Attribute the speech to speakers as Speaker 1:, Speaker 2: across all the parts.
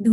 Speaker 1: do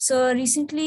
Speaker 1: So recently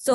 Speaker 1: So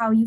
Speaker 1: how you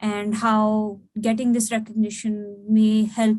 Speaker 1: and how getting this recognition may help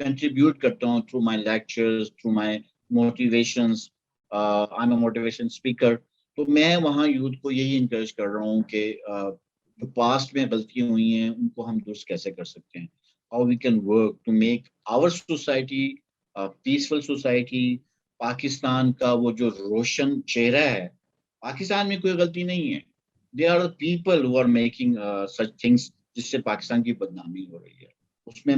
Speaker 2: contribute کرتا ہوں through my lectures, through my motivations. I am a motivation speaker. تو میں وہاں youth کو یہی encourage کر رہا ہوں کہ جو پاسٹ میں غلطیاں ہوئی ہیں ان کو ہم درست کیسے کر سکتے ہیں. How we can work to make our society peaceful society. Pakistan کا وہ جو روشن چہرہ ہے، پاکستان میں کوئی غلطی نہیں ہے. They are people who are making such things جس سے پاکستان کی بدنامی ہو رہی ہے. اس میں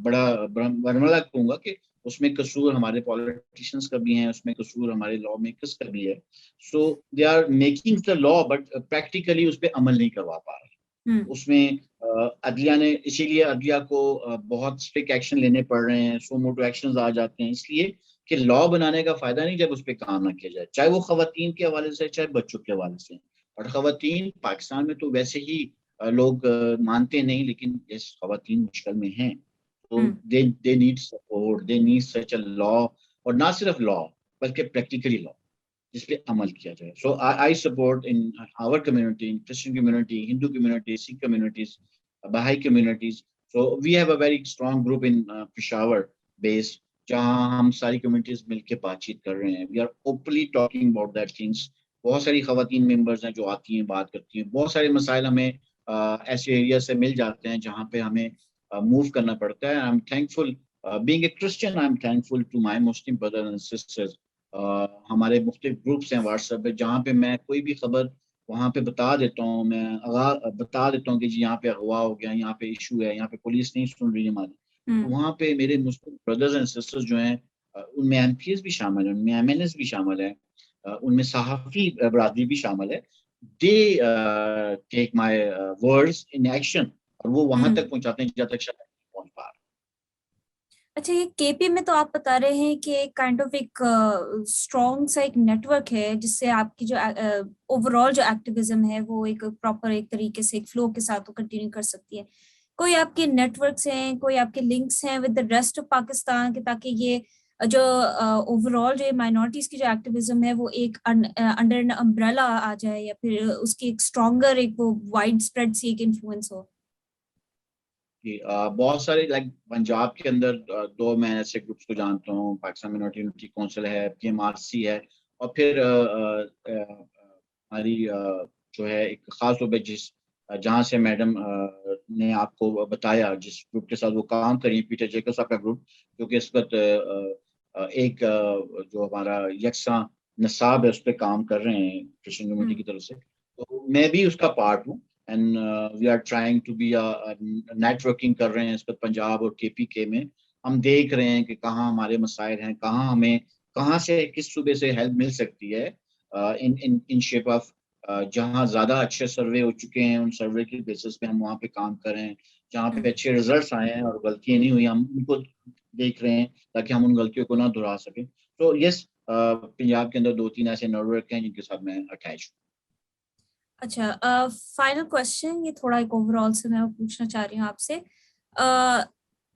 Speaker 2: بڑا برملا کہوں گا کہ اس میں قصور ہمارے پالیٹیشینس کا بھی ہے، اس میں قصور ہمارے لا میکرز کا بھی ہے. So they are making the law but practically اس پہ عمل نہیں کروا پا رہے. اس میں عدلیہ نے، اسی لیے عدلیہ کو بہت اسٹرکٹ ایکشن لینے پڑ رہے ہیں، سو موٹو ایکشنز آ جاتے ہیں، اس لیے کہ لا بنانے کا فائدہ نہیں جب اس پہ کام نہ کیا جائے، چاہے وہ خواتین کے حوالے سے چاہے بچوں کے حوالے سے. اور خواتین پاکستان میں تو ویسے ہی لوگ مانتے نہیں، لیکن اس خواتین مشکل میں ہیں. تو they need support, they need such a law. اور نہ صرف لا بلکہ پریکٹیکلی لا جس پہ عمل کیا جائے. سو I support in our community, in Christian community, Hindu community, Sikh communities, Baha'i communities. So we have a very strong group in Peshawar base جہاں ہم ساری کمیونٹیز مل کے بات چیت کر رہے ہیں. We are openly talking about that things. بہت ساری خواتین ممبرز ہیں جو آتی ہیں، بات کرتی ہیں. بہت سارے مسائل ہمیں ایسے ایریا سے مل جاتے ہیں جہاں پہ ہمیں موو کرنا پڑتا ہے. I'm thankful, being a Christian, I'm thankful to my Muslim brothers and sisters. ہمارے مختلف گروپس ہیں واٹس ایپ پہ جہاں پہ میں کوئی بھی خبر وہاں پہ بتا دیتا ہوں. میں بتا دیتا ہوں کہ جی یہاں پہ اغوا ہو گیا، یہاں پہ ایشو ہے، یہاں پہ پولیس نہیں سن رہی ہماری. وہاں پہ میرے مسلم بردرز اینڈ سسٹرز جو ہیں، ان میں ایم پی ایس بھی شامل ہیں، ان میں ایم این ایس بھی شامل ہیں، ان میں صحافی برادری بھی شامل ہے. دے ٹیک مائی ورڈز ان ایکشن اور وہ وہاں تک پہنچاتے ہیں جہاں تک شاید نہیں پہنچ پا رہے.
Speaker 1: اچھا، یہ کے پی میں تو آپ بتا رہے ہیں کہ کائنڈ آف ایک اسٹرانگ سا ایک نیٹ ورک ہے جس سے آپ کی جو اوور آل جو ایکٹیویزم ہے وہ ایک پراپر ایک طریقے سے ایک فلو کے ساتھ وہ کنٹینیو کر سکتی ہے. کوئی آپ کے نیٹ ورکس ہیں، کوئی آپ کے لنکس ہیں with the rest of Pakistan کہ تاکہ یہ جو اوور آل جو مائنورٹیز کی جو ایکٹیویزم ہے وہ ایک انڈر این امبریلا آ جائے، یا پھر اس کی ایک اسٹرانگر ایک وہ وائڈ اسپریڈ سی ایک انفلوئنس ہو؟
Speaker 2: بہت سارے لائک پنجاب کے اندر 2 میں ایسے گروپس کو جانتا ہوں. پاکستان مائنورٹی یونٹی کونسل ہے، پی ایم آر سی ہے، اور پھر ہماری جو ہے ایک خاص طور پہ جہاں سے میڈم نے آپ کو بتایا جس گروپ کے ساتھ وہ کام کری، پیٹر جیکب صاحب کا گروپ، جو کہ اس وقت ایک جو ہمارا یکساں نصاب ہے اس پہ کام کر رہے ہیں کرسچن کمیونٹی کی طرف سے. تو میں بھی اس کا پارٹ ہوں. And we are trying to be networking کر رہے ہیں اس وقت پنجاب اور کے پی کے میں. ہم دیکھ رہے ہیں کہ کہاں ہمارے مسائل ہیں، کہاں سے کس صوبے سے ہیلپ مل سکتی ہے ان شیپ آف. جہاں زیادہ اچھے سروے ہو چکے ہیں ان سروے کے بیسس پہ ہم وہاں پہ کام کر رہے ہیں. جہاں پہ اچھے ریزلٹس آئے ہیں اور غلطیاں نہیں ہوئی ہم ان کو دیکھ رہے ہیں تاکہ ہم ان غلطیوں کو نہ دہرا سکیں. تو یس، پنجاب کے اندر 2-3 ایسے نیٹ ورک ہیں جن کے ساتھ میں اٹیچ ہوں.
Speaker 1: اچھا، فائنل کوشچن یہ تھوڑا ایک اوور آل سے میں پوچھنا چاہ رہی ہوں آپ سے.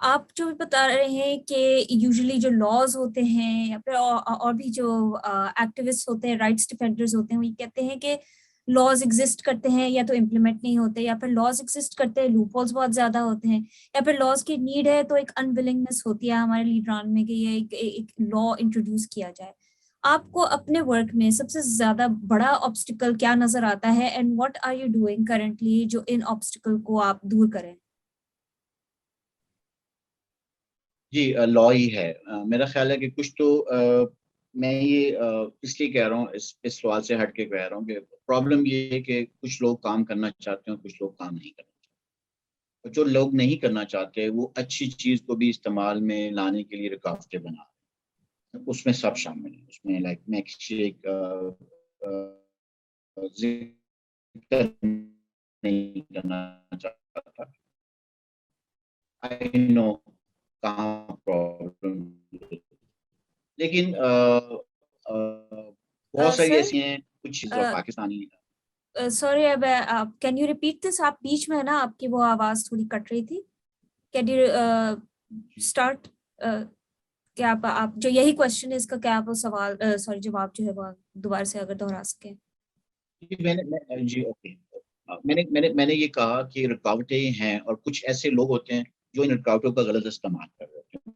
Speaker 1: آپ جو بتا رہے ہیں کہ یوزلی جو لاز ہوتے ہیں یا پھر اور بھی جو ایکٹیوسٹ ہوتے ہیں، رائٹس ڈیفینڈرز ہوتے ہیں، وہ یہ کہتے ہیں کہ لاز ایگزسٹ کرتے ہیں یا تو امپلیمنٹ نہیں ہوتے، یا پھر لاز ایگزسٹ کرتے ہیں لوپ ہولز بہت زیادہ ہوتے ہیں، یا پھر لاز کی نیڈ ہے تو ایک انولنگنس ہوتی ہے ہمارے لیڈران میں کہ یہ ایک لا انٹروڈیوس کیا جائے. آپ کو اپنے ورک میں سب سے زیادہ بڑا آبسٹیکل کیا نظر آتا ہے and what are you doing currently جو ان آبسٹیکل کو آپ دور کریں؟
Speaker 2: جی، لا ہی ہے. میرا خیال ہے کہ کچھ تو میں یہ اس لیے کہہ رہا ہوں، اس سوال سے ہٹ کے کہہ رہا ہوں کہ پرابلم یہ ہے کہ کچھ لوگ کام کرنا چاہتے ہیں، کچھ لوگ کام نہیں کرنا چاہتے. جو لوگ نہیں کرنا چاہتے وہ اچھی چیز کو بھی استعمال میں لانے کے لیے رکاوٹیں بنا رہے ہیں. اس میں سب شامل ہیں. اس میں لائک میں ایک ذکر نہیں کرنا چاہتا. I know کہاں پرابلم، لیکن بہت ساری ایسی ہیں کچھ چیزیں پاکستانی.
Speaker 1: سوری، اب کین یو ریپیٹ دس؟ آپ بیچ میں ہے نا، آپ کی وہ آواز تھوڑی کٹ رہی تھی. Can you start? کیا آپ جو یہی کوشچن ہے اس کا کیا آپ سوال جواب جو ہے وہ دوبارہ سے اگر دہرا سکیں؟
Speaker 2: جی اوکے. میں نے یہ کہا کہ رکاوٹیں ہیں اور کچھ ایسے لوگ ہوتے ہیں جو ان رکاوٹوں کا غلط استعمال کر رہے ہیں.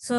Speaker 1: So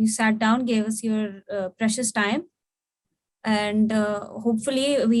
Speaker 1: you sat down, gave us your precious time, and hopefully we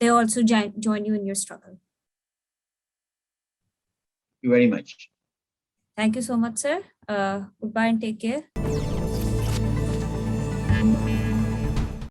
Speaker 1: they also join you in your struggle.
Speaker 2: Thank you very much.
Speaker 1: Thank you so much, sir. Goodbye and take care.